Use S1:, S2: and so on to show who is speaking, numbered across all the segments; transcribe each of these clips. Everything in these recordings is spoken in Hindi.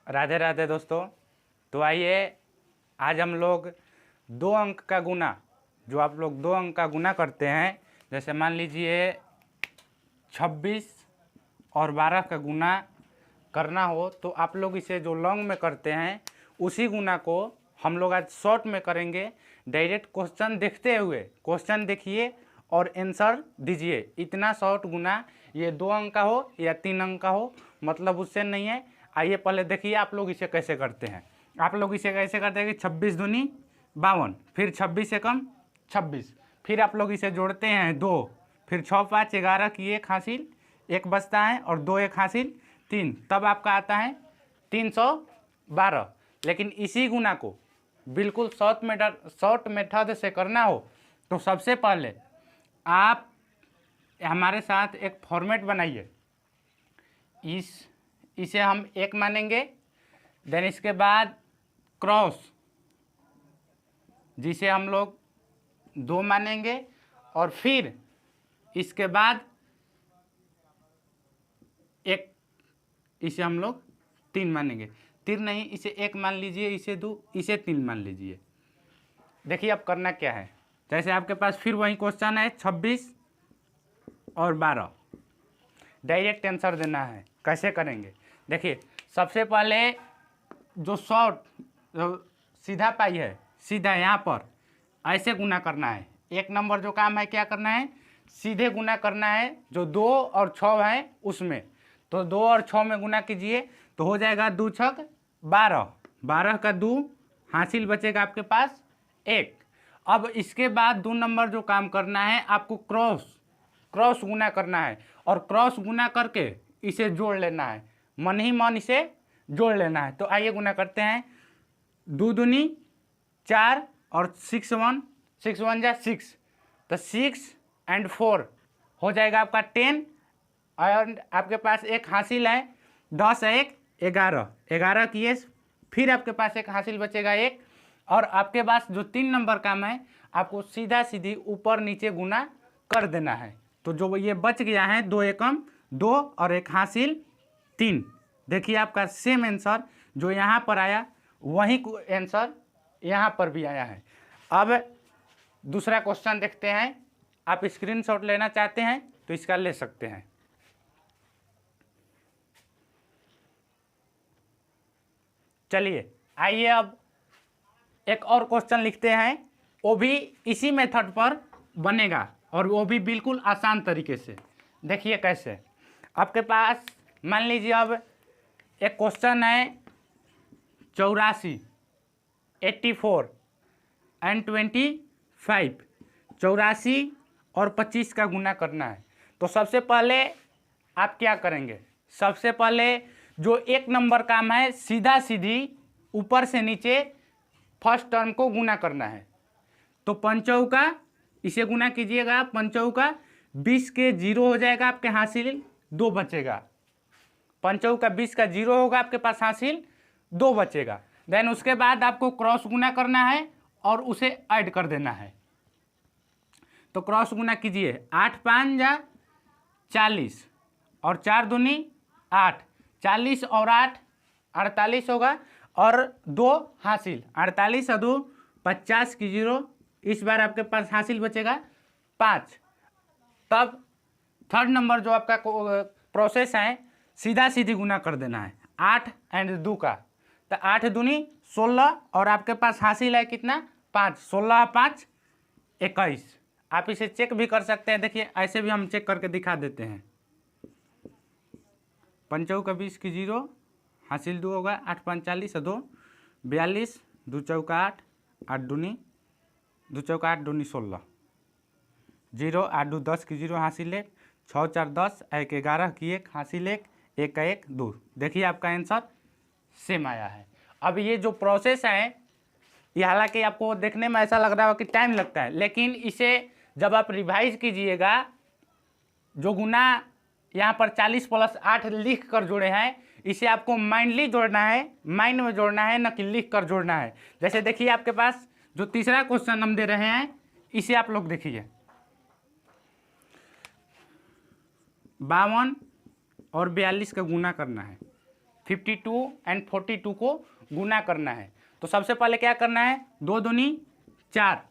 S1: राधे राधे दोस्तों। तो आइए आज हम लोग 2 अंक का गुना, जो आप लोग 2 अंक का गुना करते हैं, जैसे मान लीजिए 26 और 12 का गुना करना हो तो आप लोग इसे जो लॉन्ग में करते हैं उसी गुना को हम लोग आज शॉर्ट में करेंगे। डायरेक्ट क्वेश्चन देखते हुए क्वेश्चन देखिए और आंसर दीजिए। इतना शॉर्ट गुना ये 2 अंक का हो या 3 अंक का हो, मतलब उससे नहीं है। आइए पहले देखिए आप लोग इसे कैसे करते हैं। आप लोग इसे कैसे करते हैं कि 26 दूनी 52, फिर 26 एकम 26, फिर आप लोग इसे जोड़ते हैं 2, फिर 6 5 11 की 1 हासिल 1 बचता है और 2 1 हासिल 3, तब आपका आता है 312। लेकिन इसी गुना को बिल्कुल शॉर्ट मेथड से करना हो तो सबसे पहले आप हमारे साथ एक फॉर्मेट बनाइए। इसे हम 1 मानेंगे, देन इसके बाद क्रॉस जिसे हम लोग 2 मानेंगे, और फिर इसके बाद एक इसे हम लोग 3 मानेंगे। 3 नहीं, इसे 1 मान लीजिए, इसे 2, इसे 3 मान लीजिए। देखिए अब करना क्या है। जैसे आपके पास फिर वही क्वेश्चन है 26 और 12, डायरेक्ट आंसर देना है। कैसे करेंगे देखिए, सबसे पहले जो सीधा पाई है, सीधा यहाँ पर ऐसे गुना करना है। 1 नंबर जो काम है क्या करना है, सीधे गुना करना है। जो 2 और 6 है उसमें, तो 2 और 6 में गुना कीजिए तो हो जाएगा 2 छक 12, 12 का 2 हासिल बचेगा आपके पास 1। अब इसके बाद 2 नंबर जो काम करना है आपको क्रॉस गुना करना है, और क्रॉस गुना करके इसे जोड़ लेना है। मन ही मन इसे जोड़ लेना है। तो आइए गुना करते हैं। 2 दूनी 4 और 6 1 जा 6, तो 6 और 4 हो जाएगा आपका 10, और आपके पास एक हासिल है 10 1 11, 11 किए, फिर आपके पास एक हासिल बचेगा 1, और आपके पास जो 3 नंबर काम है आपको सीधा सीधी ऊपर नीचे गुना कर देना है। तो जो ये बच गया है 2 एकम 2 और 1 हासिल 3। देखिए आपका सेम आंसर जो यहाँ पर आया वही आंसर यहाँ पर भी आया है। अब दूसरा क्वेश्चन देखते हैं। आप स्क्रीनशॉट लेना चाहते हैं तो इसका ले सकते हैं। चलिए आइए अब एक और क्वेश्चन लिखते हैं, वो भी इसी मेथड पर बनेगा और वो भी बिल्कुल आसान तरीके से। देखिए कैसे। आपके पास मान लीजिए अब एक क्वेश्चन है 84 84 एंड 25, 84 और 25 का गुना करना है। तो सबसे पहले आप क्या करेंगे, सबसे पहले जो 1 नंबर काम है सीधा सीधी ऊपर से नीचे फर्स्ट टर्म को गुना करना है। तो 5 का इसे गुना कीजिएगा, 5 का 20 के 0 हो जाएगा, आपके हासिल 2 बचेगा। 5 का 20 का 0 होगा, आपके पास हासिल 2 बचेगा। देन उसके बाद आपको क्रॉस गुना करना है और उसे ऐड कर देना है। तो क्रॉस गुना कीजिए, 8 5 जा 40 और 4 दूनी 8, 40 और 8 48 होगा, और 2 हासिल 48 और 2 50 की 0, इस बार आपके पास हासिल बचेगा 5। तब थर्ड नंबर जो आपका प्रोसेस है सीधा सीधी गुना कर देना है 8 एंड 2 का। तो 8 दूनी 16 और आपके पास हासिल है कितना 5, 16 5 21। आप इसे चेक भी कर सकते हैं। देखिए ऐसे भी हम चेक करके दिखा देते हैं। 5 का 20 की 0 हासिल 2 होगा, 8 5 40 और 2 42, 2 चौका 8, 8 दूनी 2 चौका 8 दूनी 16, 0 8 2 10 की 0 हासिल 1, 6 4 10 1 11 की 1 हासिल 1, 1 का 1 2। देखिए आपका आंसर सेम आया है। अब ये जो प्रोसेस है ये हालांकि आपको देखने में ऐसा लग रहा होगा कि टाइम लगता है, लेकिन इसे जब आप रिवाइज कीजिएगा, जो गुना यहाँ पर 40 + 8 लिख कर जोड़े हैं, इसे आपको माइंडली जोड़ना है, माइंड में जोड़ना है, न कि लिख कर जोड़ना है। जैसे देखिए आपके पास जो तीसरा क्वेश्चन हम दे रहे हैं, इसे आप लोग देखिए 52 और 42 का गुना करना है। 52 एंड 42 को गुना करना है। तो सबसे पहले क्या करना है, 2 दूनी 4,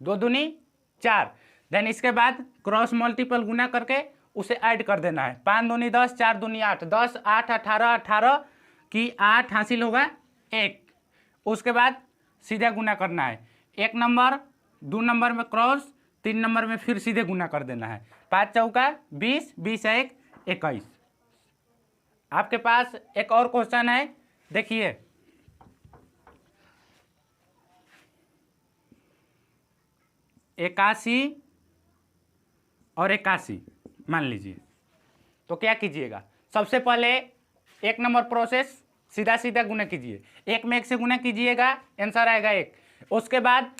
S1: 2 दूनी 4, देन इसके बाद क्रॉस मल्टीपल गुना करके उसे ऐड कर देना है। 5 दूनी 10, 4 दूनी 8, 10 8 18, 18 की 8 हासिल होगा 1। उसके बाद सीधा गुना करना है, 1 नंबर 2 नंबर में क्रॉस, 3 नंबर में फिर सीधे गुना कर देना है। 5 चौका 20, 20 1 21। आपके पास एक और क्वेश्चन है, देखिए 81 और 81 मान लीजिए। तो क्या कीजिएगा, सबसे पहले 1 नंबर प्रोसेस सीधा सीधा गुना कीजिए, 1 में 1 से गुना कीजिएगा, आंसर आएगा 1। उसके बाद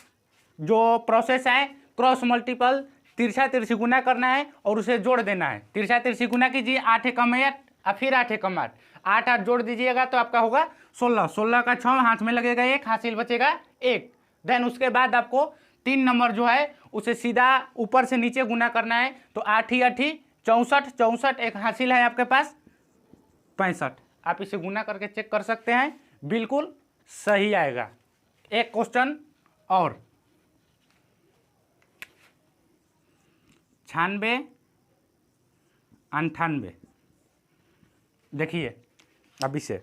S1: जो प्रोसेस है क्रॉस मल्टीपल तिरछा तिरछी गुना करना है और उसे जोड़ देना है। तिरछा तिरछी गुना कीजिए, 8 एकम 8 और फिर 8 एकम 8, 8 8 जोड़ दीजिएगा तो आपका होगा 16, 16 का 6 हाथ में लगेगा 1, हासिल बचेगा 1। देन उसके बाद आपको 3 नंबर जो है उसे सीधा ऊपर से नीचे गुना करना है। तो 8 ही 8 64, 64 एक हासिल है आपके पास 65। आप इसे गुना करके चेक कर सकते हैं, बिल्कुल सही आएगा। एक क्वेश्चन और, 96 98। देखिए अब इसे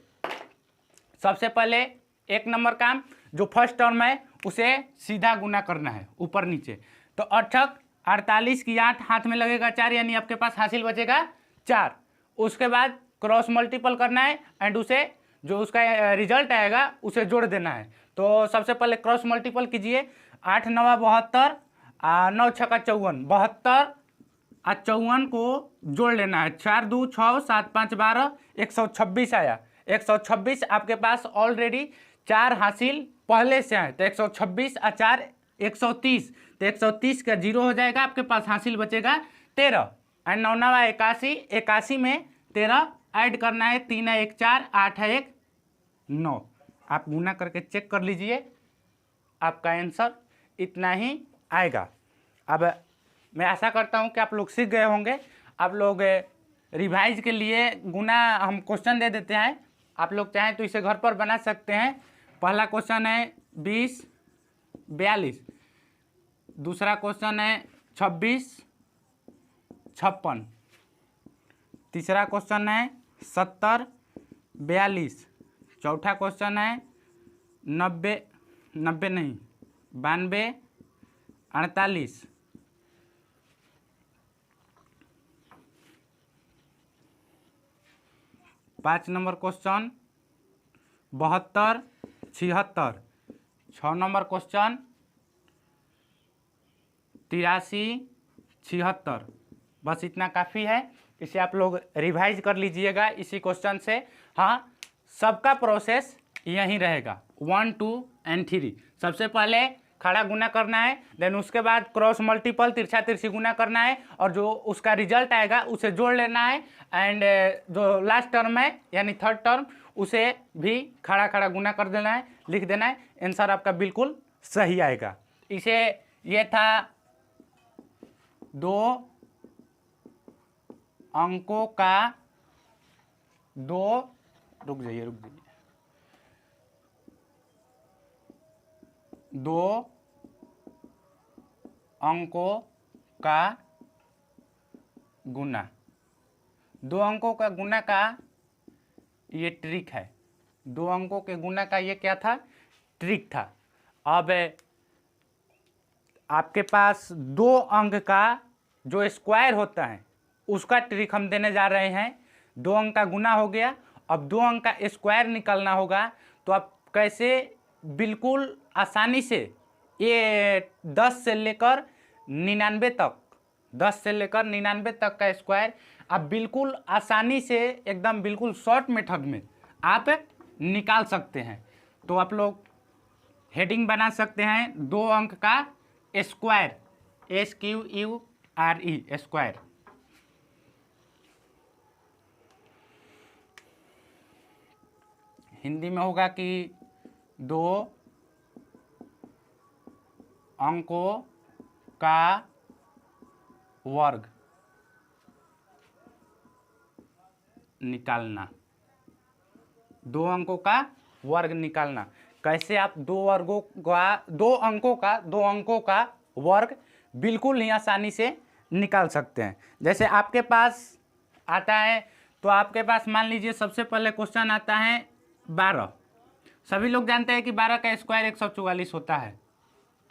S1: सबसे पहले 1 नंबर काम जो फर्स्ट टर्म है उसे सीधा गुना करना है ऊपर नीचे। तो 8 48 की 8 हाथ में लगेगा 4, यानी आपके पास हासिल बचेगा 4। उसके बाद क्रॉस मल्टीपल करना है एंड उसे जो उसका रिजल्ट आएगा उसे जोड़ देना है। तो सबसे पहले क्रॉस मल्टीपल कीजिए, 8 9 72, 9 6 54, 72 और 54 को जोड़ लेना है। 4 2 6 7 5 12, 126 आया। 126 आपके पास ऑलरेडी 4 हासिल पहले से है, तो 126 और 4 130, तो 130 का 0 हो जाएगा, आपके पास हासिल बचेगा 13। एंड 9 9 81, 81 में 13 ऐड करना है, 3 है 1 4, 8 है 1 9। आप गुना करके चेक कर लीजिए, आपका आंसर इतना ही आएगा। अब मैं आशा करता हूं कि आप लोग सीख गए होंगे। आप लोग रिवाइज के लिए गुना हम क्वेश्चन दे देते हैं, आप लोग चाहें तो इसे घर पर बना सकते हैं। पहला क्वेश्चन है 20 42, दूसरा क्वेश्चन है 26 56, तीसरा क्वेश्चन है 70 42, चौथा क्वेश्चन है 90 90 नहीं 92 48, पाँच नंबर क्वेश्चन 72 76, 6 नंबर क्वेश्चन 83 76। बस इतना काफ़ी है, इसे आप लोग रिवाइज कर लीजिएगा इसी क्वेश्चन से। हाँ, सबका प्रोसेस यही रहेगा, 1 2 एंड 3। सबसे पहले खड़ा गुना करना है, देन उसके बाद क्रॉस मल्टीपल तिरछा तिरछी गुना करना है और जो उसका रिजल्ट आएगा उसे जोड़ लेना है। एंड जो लास्ट टर्म है यानी थर्ड टर्म उसे भी खड़ा खड़ा गुना कर देना है, लिख देना है, आंसर आपका बिल्कुल सही आएगा। इसे ये था 2 अंकों का 2 रुक जाइए 2 अंकों का गुना, 2 अंकों का गुना का ये ट्रिक है। 2 अंकों के गुना का ये क्या था, ट्रिक था। अब आपके पास 2 अंक का जो स्क्वायर होता है उसका ट्रिक हम देने जा रहे हैं। 2 अंक का गुना हो गया, अब 2 अंक का स्क्वायर निकालना होगा। तो आप कैसे बिल्कुल आसानी से ये 10 से लेकर 99 तक, 10 से लेकर 99 तक का स्क्वायर आप बिल्कुल आसानी से एकदम बिल्कुल शॉर्ट मेथड में आप निकाल सकते हैं। तो आप लोग हेडिंग बना सकते हैं 2 अंक का स्क्वायर, SQURE स्क्वायर। हिंदी में होगा कि 2 अंकों का वर्ग निकालना। दो अंकों का वर्ग निकालना। कैसे आप दो अंकों का वर्ग बिल्कुल ही आसानी से निकाल सकते हैं। जैसे आपके पास आता है, तो आपके पास मान लीजिए सबसे पहले क्वेश्चन आता है 12। सभी लोग जानते हैं कि 12 का स्क्वायर 144 होता है।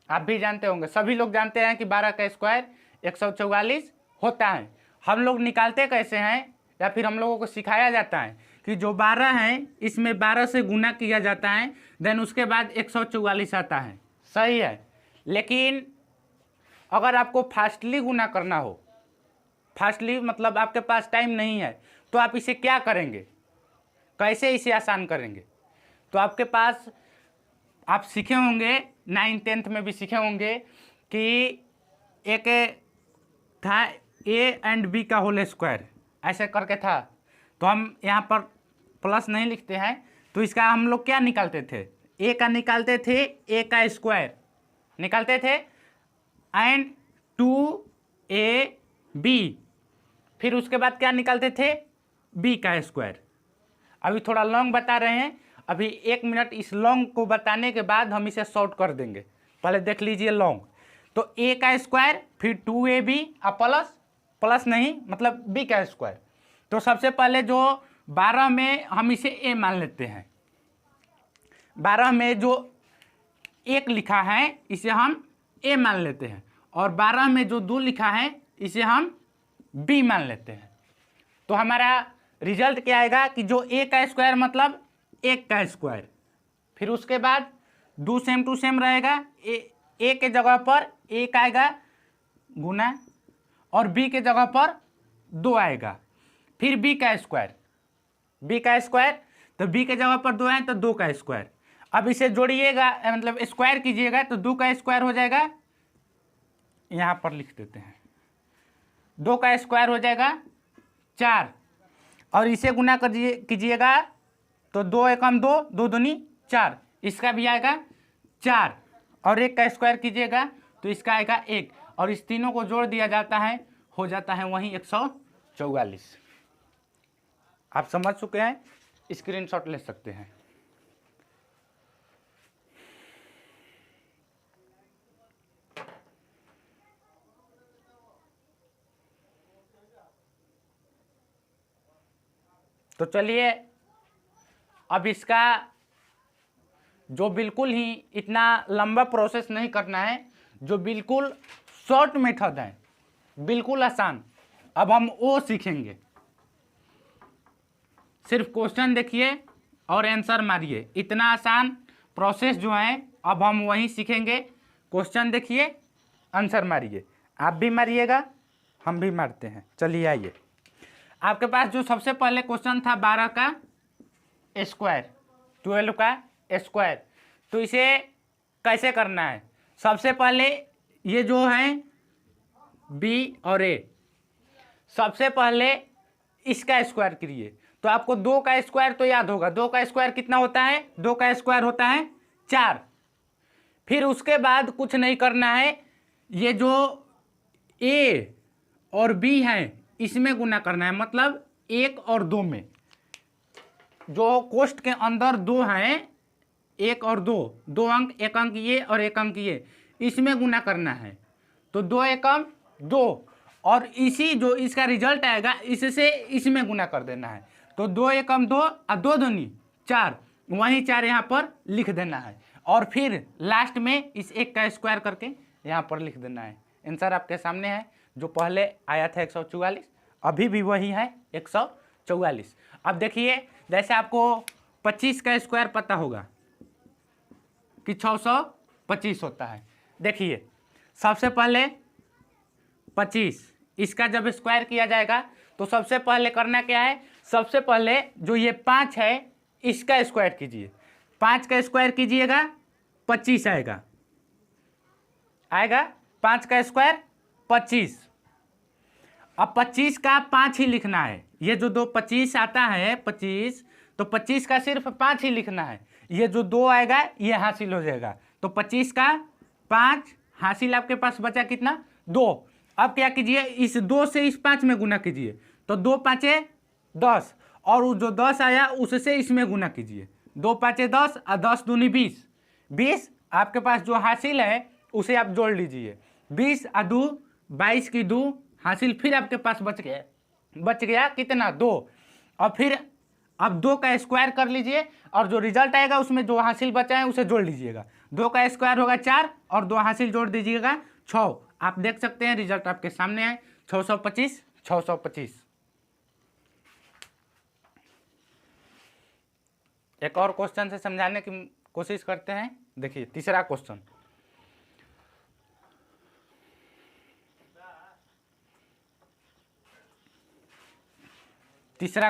S1: आप भी जानते होंगे, सभी लोग जानते हैं कि 12 का स्क्वायर 144 होता है। हम लोग निकालते कैसे हैं, या फिर हम लोगों को सिखाया जाता है कि जो 12 है इसमें 12 से गुना किया जाता है, देन उसके बाद 144 आता है। सही है, लेकिन अगर आपको फास्टली गुना करना हो, फास्टली मतलब आपके पास टाइम नहीं है, तो आप इसे क्या करेंगे, कैसे इसे आसान करेंगे? तो आपके पास आप सीखे होंगे, 9th 10th में भी सीखे होंगे कि एक था a एंड b का होल स्क्वायर, ऐसे करके था। तो हम यहाँ पर प्लस नहीं लिखते हैं, तो इसका हम लोग क्या निकालते थे, a का निकालते थे, a का स्क्वायर निकालते थे, एंड 2ab, फिर उसके बाद क्या निकालते थे, b का स्क्वायर। अभी थोड़ा लॉन्ग बता रहे हैं, अभी 1 मिनट इस लॉन्ग को बताने के बाद हम इसे शॉर्ट कर देंगे। पहले देख लीजिए लॉन्ग। तो a का स्क्वायर, फिर 2ab प्लस प्लस नहीं मतलब b का स्क्वायर। तो सबसे पहले जो 12 में हम इसे a मान लेते हैं, 12 में जो 1 लिखा है इसे हम a मान लेते हैं, और 12 में जो 2 लिखा है इसे हम b मान लेते हैं। तो हमारा रिजल्ट क्या आएगा कि जो a का स्क्वायर मतलब 1 का स्क्वायर, फिर उसके बाद 2 सेम टू सेम रहेगा, a के जगह पर 1 आएगा गुना, और b के जगह पर 2 आएगा, फिर b का स्क्वायर, तो b के जगह पर 2 है तो 2 का स्क्वायर। अब इसे जोड़िएगा, मतलब स्क्वायर कीजिएगा, तो 2 का स्क्वायर हो जाएगा, यहाँ पर लिख देते हैं, 2 का स्क्वायर हो जाएगा 4, और इसे गुना कीजिएगा तो 2 एकम 2, 2 दूनी 4, इसका भी आएगा 4, और 1 का स्क्वायर कीजिएगा तो इसका आएगा 1, और इस तीनों को जोड़ दिया जाता है, हो जाता है वहीं 144। आप समझ चुके हैं, स्क्रीनशॉट ले सकते हैं। तो चलिए अब इसका जो बिल्कुल ही इतना लंबा प्रोसेस नहीं करना है, जो बिल्कुल शॉर्ट मेथड है, बिल्कुल आसान, अब हम वो सीखेंगे। सिर्फ क्वेश्चन देखिए और आंसर मारिए, इतना आसान प्रोसेस जो है अब हम वही सीखेंगे। क्वेश्चन देखिए, आंसर मारिए, आप भी मारिएगा, हम भी मारते हैं। चलिए आइए, आपके पास जो सबसे पहले क्वेश्चन था 12 का स्क्वायर, 12 का स्क्वायर, तो इसे कैसे करना है? सबसे पहले ये जो है b और a, सबसे पहले इसका स्क्वायर करिए, तो आपको 2 का स्क्वायर तो याद होगा, 2 का स्क्वायर कितना होता है, 2 का स्क्वायर होता है 4। फिर उसके बाद कुछ नहीं करना है, ये जो a और b है इसमें गुना करना है, मतलब 1 और 2 में, जो कोष्ठ के अंदर 2 हैं, 1 और 2, 2 अंक, 1 अंक ये और 1 अंक ये, इसमें गुना करना है। तो 2 एकम 2, और इसी जो इसका रिजल्ट आएगा इससे इसमें गुना कर देना है। तो 2 एकम 2 और 2 दूनी 4, वहीं 4 यहाँ पर लिख देना है, और फिर लास्ट में इस 1 का स्क्वायर करके यहाँ पर लिख देना है। आंसर आपके सामने है, जो पहले आया था 144, अभी भी वही है 144। अब देखिए, जैसे आपको 25 का स्क्वायर पता होगा कि 625 होता है। देखिए सबसे पहले 25, इसका जब स्क्वायर किया जाएगा तो सबसे पहले करना क्या है, सबसे पहले जो ये 5 है इसका स्क्वायर कीजिए, 5 का स्क्वायर कीजिएगा 25 आएगा, 5 का स्क्वायर 25। अब 25 का 5 ही लिखना है, ये जो 2 25 आता है 25, तो 25 का सिर्फ 5 ही लिखना है, ये जो 2 आएगा ये हासिल हो जाएगा। तो 25 का 5 हासिल, आपके पास बचा कितना, 2। अब क्या कीजिए, इस 2 से इस 5 में गुना कीजिए, तो 2 5 10, और वो जो 10 आया उससे इसमें गुना कीजिए। 2 5 10 और 10 दूनी 20, 20 आपके पास जो हासिल है उसे आप जोड़ लीजिए। 20 और 2 22 की 2 हासिल, फिर आपके पास बच गया कितना 2। और फिर अब 2 का स्क्वायर कर लीजिए और जो रिजल्ट आएगा उसमें जो हासिल बचा है उसे जोड़ लीजिएगा। 2 का स्क्वायर होगा 4 और 2 हासिल जोड़ दीजिएगा 6। आप देख सकते हैं रिजल्ट आपके सामने है 625 625। एक और क्वेश्चन से समझाने की कोशिश करते हैं। देखिए तीसरा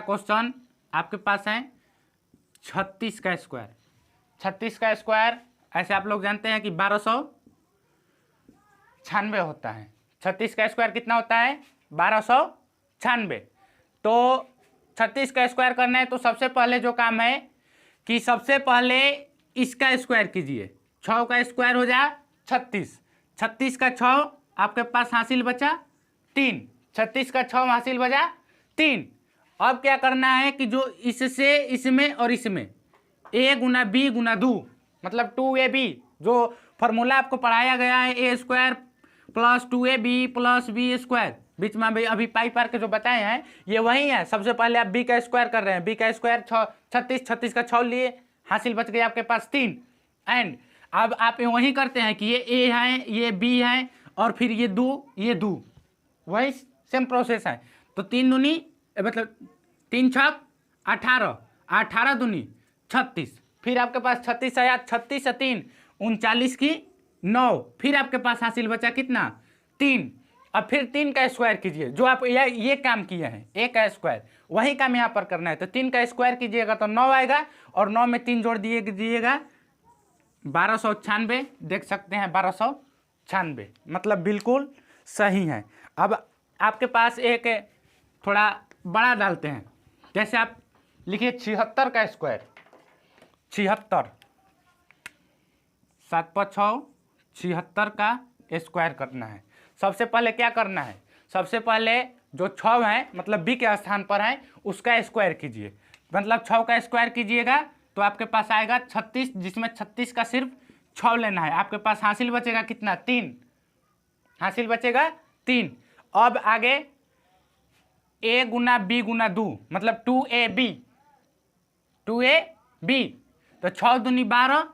S1: क्वेश्चन, आपके पास है 36 का स्क्वायर। 36 का स्क्वायर ऐसे आप लोग जानते हैं कि 1296 होता है। 36 का स्क्वायर कितना होता है 1296। तो 36 का स्क्वायर करना है तो सबसे पहले जो काम है कि सबसे पहले इसका स्क्वायर कीजिए। 6 का स्क्वायर हो जाए 36, 36 का 6 आपके पास हासिल बचा 3, 36 का 6 हासिल बचा 3। अब क्या करना है कि जो इससे इसमें और इसमें a गुना बी गुना 2 मतलब 2ab, जो फॉर्मूला आपको पढ़ाया गया है a square plus 2ab plus B square, बीच में अभी पाई पार के जो बताए हैं ये वही है। सबसे पहले आप b का स्क्वायर कर रहे हैं, b का स्क्वायर 36, 36 का 6 लिए, हासिल बच गया आपके पास 3। एंड अब आप वही करते हैं कि ये a है ये b है और फिर ये 2 वही सेम प्रोसेस है। तो 3 दूनी मतलब 3 छक 18, 18 दूनी 36, फिर आपके पास 36 आया, 36 से 3 39 की 9, फिर आपके पास हासिल बचा कितना 3। अब फिर 3 का स्क्वायर कीजिए, जो आप ये काम किए हैं a का स्क्वायर वही काम यहाँ पर करना है। तो 3 का स्क्वायर कीजिएगा तो 9 आएगा और 9 में 3 जोड़ दीजिएगा 1296। देख सकते हैं 1296 मतलब बिल्कुल सही है। अब आपके पास एक थोड़ा बड़ा डालते हैं, जैसे आप लिखिए 76 का स्क्वायर। 76 7 5 6 76 का स्क्वायर करना है। सबसे पहले क्या करना है, सबसे पहले जो 6 है मतलब b के स्थान पर है उसका स्क्वायर कीजिए। मतलब 6 का स्क्वायर कीजिएगा तो आपके पास आएगा 36, जिसमें 36 का सिर्फ 6 लेना है। आपके पास हासिल बचेगा कितना 3, हासिल बचेगा 3। अब आगे a गुना b गुना 2 मतलब 2ab, 2ab तो 6 दूनी 12,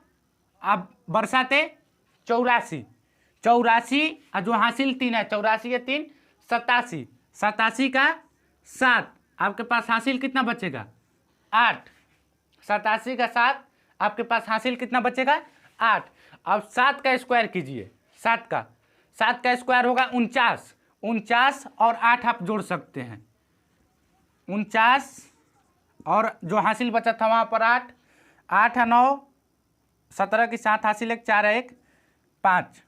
S1: अब बरसाते 84, 84 और जो हासिल 3 है 84 या 3 87, 87 का 7 आपके पास हासिल कितना बचेगा 8, 87 का 7 आपके पास हासिल कितना बचेगा 8। अब 7 का स्क्वायर कीजिए, 7 का स्क्वायर होगा 49, 49 और 8 आप जोड़ सकते हैं 49 और जो हासिल बचा था वहाँ पर 8, 8 और 9 17 की 7 हासिल 1 4 1 5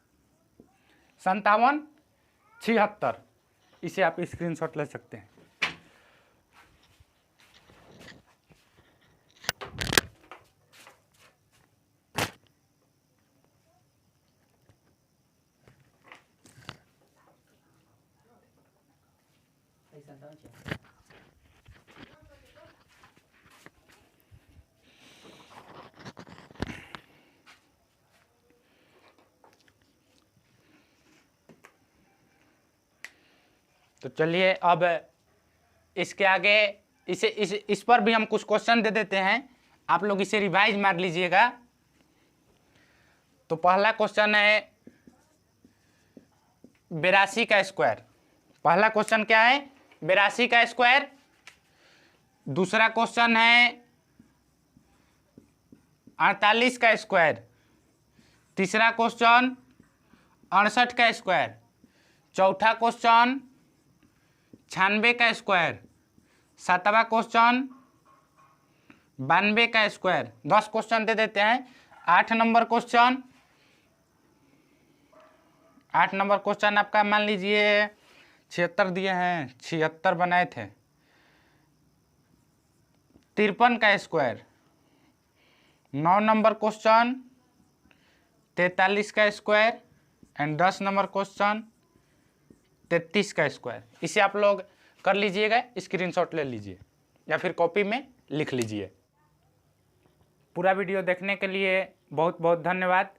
S1: 57 76। इसे आप स्क्रीनशॉट ले सकते हैं। तो चलिए अब इसके आगे इस पर भी हम कुछ क्वेश्चन दे देते हैं, आप लोग इसे रिवाइज मार लीजिएगा। तो पहला क्वेश्चन है 82 का स्क्वायर। पहला क्वेश्चन क्या है 82 का स्क्वायर। दूसरा क्वेश्चन है 48 का स्क्वायर। तीसरा क्वेश्चन 68 का स्क्वायर। चौथा क्वेश्चन 96 का स्क्वायर। सातवां क्वेश्चन 92 का स्क्वायर। 10 क्वेश्चन दे देते हैं। 8 नंबर क्वेश्चन आपका मान लीजिए 76 दिए हैं, 76 बनाए थे। 53 का स्क्वायर। 9 नंबर क्वेश्चन 43 का स्क्वायर एंड 10 नंबर क्वेश्चन 33 का स्क्वायर। इसे आप लोग कर लीजिएगा, स्क्रीनशॉट ले लीजिए। या फिर कॉपी में लिख लीजिए। पूरा वीडियो देखने के लिए बहुत बहुत धन्यवाद।